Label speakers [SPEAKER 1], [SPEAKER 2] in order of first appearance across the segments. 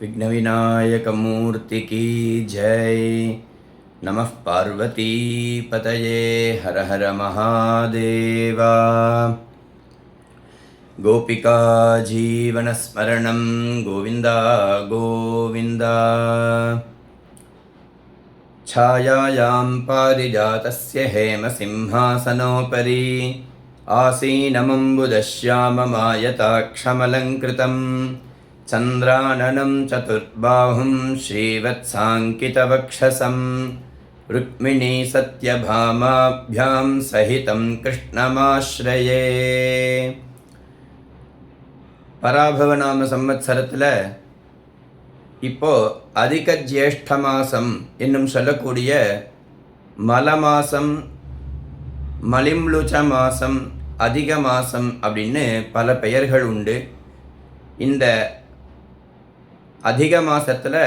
[SPEAKER 1] विघ्नविनायकमूर्ति की जय। नमः पार्वती पतये हर हर महादेवा। गोपिका जीवनस्मरणं गोविन्दा गोविन्दा। छायायां पारिजातस्य हेमसिंहासनोपरि आसीनमम्बुदश्याममायताक्षमलङ्कृतम् चन्द्राननं चतुर्बाहुं श्रीवत्साङ्कितवक्षसं रुक्मिणी सत्यभामाभ्यां सहितं कृष्णमाश्रये। பராபவநாம சம்வத்சரத்தில் இப்போ அதிக ஜேஷ்ட மாதம் என்னும் சொல்லக்கூடிய மல மாதம், மலிம்லுச்ச மாதம், அதிக மாதம் அப்படின்னு பல பெயர்கள் உண்டு. இந்த அதிக மாதத்தில்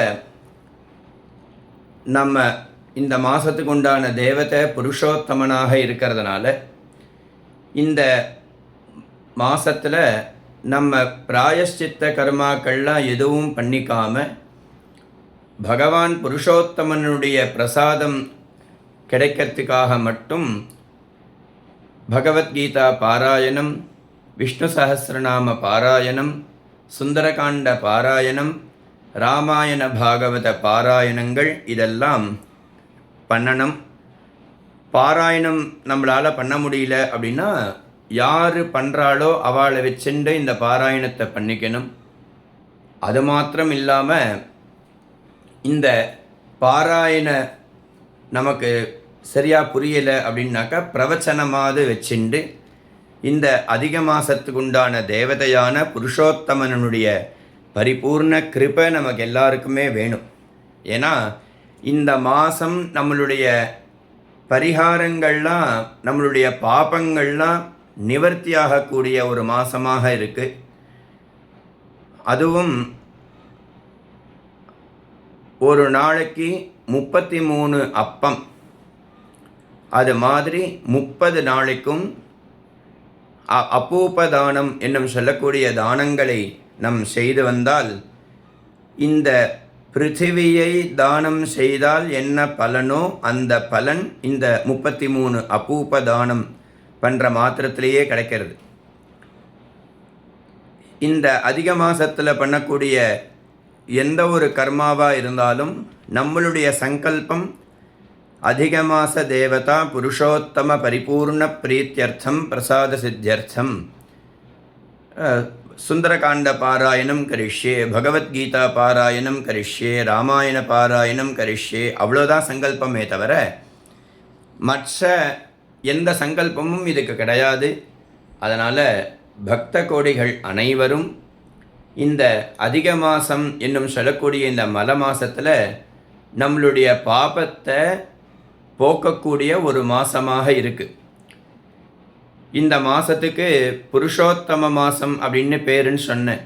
[SPEAKER 1] நம்ம இந்த மாதத்துக்கு உண்டான தேவதை புருஷோத்தமனாக இருக்கிறதுனால இந்த மாதத்தில் நம்ம பிராயஷ்சித்த கர்மாக்கள்லாம் எதுவும் பண்ணிக்காமல் பகவான் புருஷோத்தமனுடைய பிரசாதம் கிடைக்கிறதுக்காக மட்டும் பகவத்கீதா பாராயணம், விஷ்ணு சஹஸ்ரநாம பாராயணம், சுந்தரகாண்ட பாராயணம், ராமாயண பாகவத பாராயணங்கள் இதெல்லாம் பண்ணணும். பாராயணம் நம்மளால் பண்ண முடியல அப்படின்னா யார் பண்ணுறாளோ அவளை வச்சுட்டு இந்த பாராயணத்தை பண்ணிக்கணும். அது மாத்திரம் இல்லாமல் இந்த பாராயண நமக்கு சரியாக புரியலை அப்படின்னாக்கா பிரவச்சனமாவது வச்சுண்டு இந்த அதிக மாதத்துக்கு உண்டான தேவதையான புருஷோத்தமனுடைய பரிபூர்ண கிருபை நமக்கு எல்லாருக்குமே வேணும். ஏன்னா இந்த மாதம் நம்மளுடைய பரிகாரங்கள்லாம், நம்மளுடைய பாபங்கள்லாம் நிவர்த்தியாகக்கூடிய ஒரு மாதமாக இருக்குது. அதுவும் ஒரு நாளைக்கு 33 அப்பம், அது மாதிரி 30 நாளைக்கும் அப்பூபதானம் என்னும் சொல்லக்கூடிய தானங்களை நம் செய்து வந்தால், இந்த பிருத்திவியை தானம் செய்தால் என்ன பலனோ அந்த பலன் இந்த 33 அப்பூபதானம் பண்ணுற மாத்திரத்திலேயே கிடைக்கிறது. இந்த அதிக மாதத்தில் பண்ணக்கூடிய எந்த ஒரு கர்மாவாக இருந்தாலும் நம்மளுடைய சங்கல்பம் அதிக மாச தேவதா புருஷோத்தம பரிபூர்ண பிரீத்தியர்த்தம் பிரசாத சித்தியர்த்தம் சுந்தரகாண்ட பாராயணம் கரிஷ்யே, பகவத்கீதா பாராயணம் கரிஷ்யே, ராமாயண பாராயணம் கரிஷ்யே, அவ்வளோதான் சங்கல்பமே தவிர மற்ற எந்த சங்கல்பமும் இதுக்கு கிடையாது. அதனால் பக்த கோடிகள் அனைவரும் இந்த அதிக மாதம் என்னும் சொல்லக்கூடிய இந்த மல மாதத்தில் நம்மளுடைய பாபத்தை போக்கக்கூடிய ஒரு மாதமாக இருக்குது. இந்த மாதத்துக்கு புருஷோத்தம மாதம் அப்படின்னு பேருன்னு சொன்னேன்.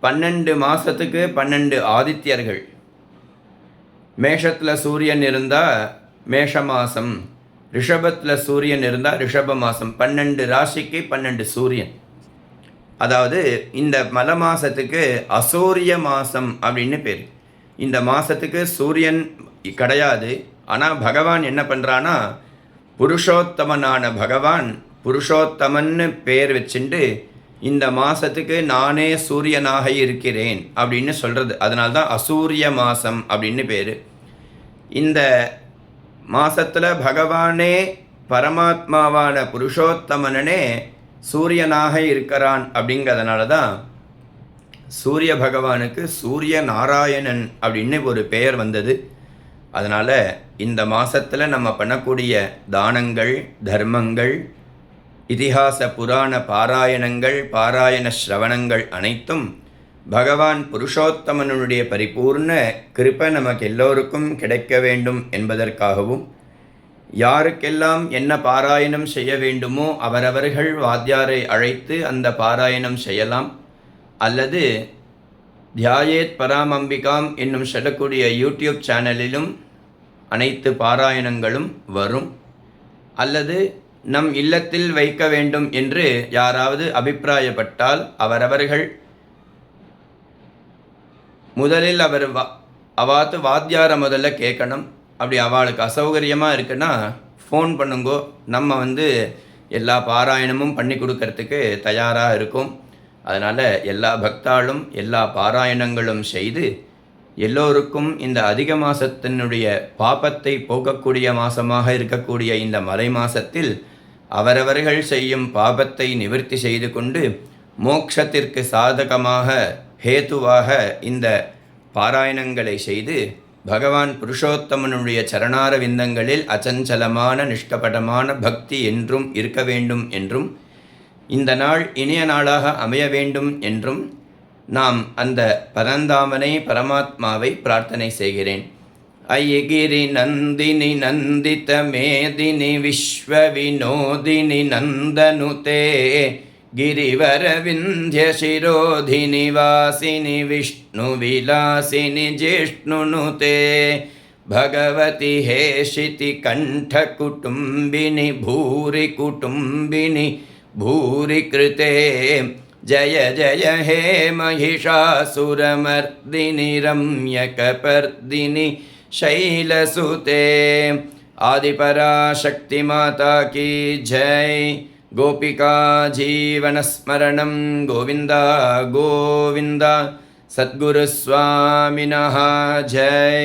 [SPEAKER 1] 12 மாதத்துக்கு 12 ஆதித்யர்கள். மேஷத்தில் சூரியன் இருந்தால் மேஷ மாதம், ரிஷபத்தில் சூரியன் இருந்தால் ரிஷப மாதம். 12 ராசிக்கு 12 சூரியன். அதாவது இந்த மல மாதத்துக்கு அசூரிய மாதம் அப்படின்னு பேர். இந்த மாதத்துக்கு சூரியன் கிடையாது. ஆனால் பகவான் என்ன பண்ணுறான்னா, புருஷோத்தமனான பகவான் புருஷோத்தமன்னு பேர் வச்சுட்டு இந்த மாதத்துக்கு நானே சூரியனாக இருக்கிறேன் அப்படின்னு சொல்கிறது. அதனால்தான் அசூரிய மாதம் அப்படின்னு பேர். இந்த மாசத்தில் பகவானே பரமாத்மாவான புருஷோத்தமனே சூரியனாக இருக்கிறான். அப்படிங்கிறதுனால தான் சூரிய பகவானுக்கு சூரிய நாராயணன் அப்படின்னு ஒரு பெயர் வந்தது. அதனால் இந்த மாதத்தில் நம்ம பண்ணக்கூடிய தானங்கள், தர்மங்கள், இதிகாச புராண பாராயணங்கள், பாராயண ஸ்ரவணங்கள் அனைத்தும் பகவான் புருஷோத்தமனுடைய பரிபூர்ண கிருபை நமக்கு எல்லோருக்கும் கிடைக்க வேண்டும் என்பதற்காகவும், யாருக்கெல்லாம் என்ன பாராயணம் செய்ய வேண்டுமோ அவரவர்கள் வாத்தியாரை அழைத்து அந்த பாராயணம் செய்யலாம். அல்லது தியாயேத் பராமம்பிகாம் என்னும் சொல்லக்கூடிய யூடியூப் சேனலிலும் அனைத்து பாராயணங்களும் வரும். அல்லது நம் இல்லத்தில் வைக்க வேண்டும் என்று யாராவது அபிப்பிராயப்பட்டால் அவரவர்கள் முதலில் அவர் அவாத்து வாத்தியாரை முதல்ல கேட்கணும். அப்படி அவளுக்கு அசௌகரியமாக இருக்குன்னா ஃபோன் பண்ணுங்கோ, நம்ம எல்லா பாராயணமும் பண்ணி கொடுக்கறதுக்கு தயாராக இருக்கும். அதனால் எல்லா பக்தாளும் எல்லா பாராயணங்களும் செய்து எல்லோருக்கும் இந்த அதிக மாதத்தினுடைய பாபத்தை போக்கக்கூடிய மாதமாக இருக்கக்கூடிய இந்த மலை மாதத்தில் அவரவர்கள் செய்யும் பாபத்தை நிவர்த்தி செய்து கொண்டு மோட்சத்திற்கு சாதகமாக ஹேத்துவாக இந்த பாராயணங்களை செய்து பகவான் புருஷோத்தமனுடைய சரணார விந்தங்களில் அச்சஞ்சலமான நிஷ்கபடமான பக்தி என்றும் இருக்க வேண்டும் என்றும் இந்த நாள் இனிய நாளாக அமைய வேண்டும் என்றும் நாம் அந்த பரந்தாமனை பரமாத்மாவை பிரார்த்தனை செய்கிறேன். ஐகிரி நந்தினி நந்தித மேதினி விஸ்வ வினோதினி நந்தனுதே गिरिवर विंध्य शिरोधिनि वासिनि विष्णु विलासिनि जिष्णुनुते भगवति हेशिति कंठ कुटुंबिनि भूरि कुटुंबिनि भूरि कृते जय जय हे महिषासुरमर्दिनि रम्यकपर्दिनि शैलसुते आदिपराशक्ति माता की जय. गोपिका जीवनस्मरणं गोविंद गोविंद. सद्गुरुस्वामिनः जय.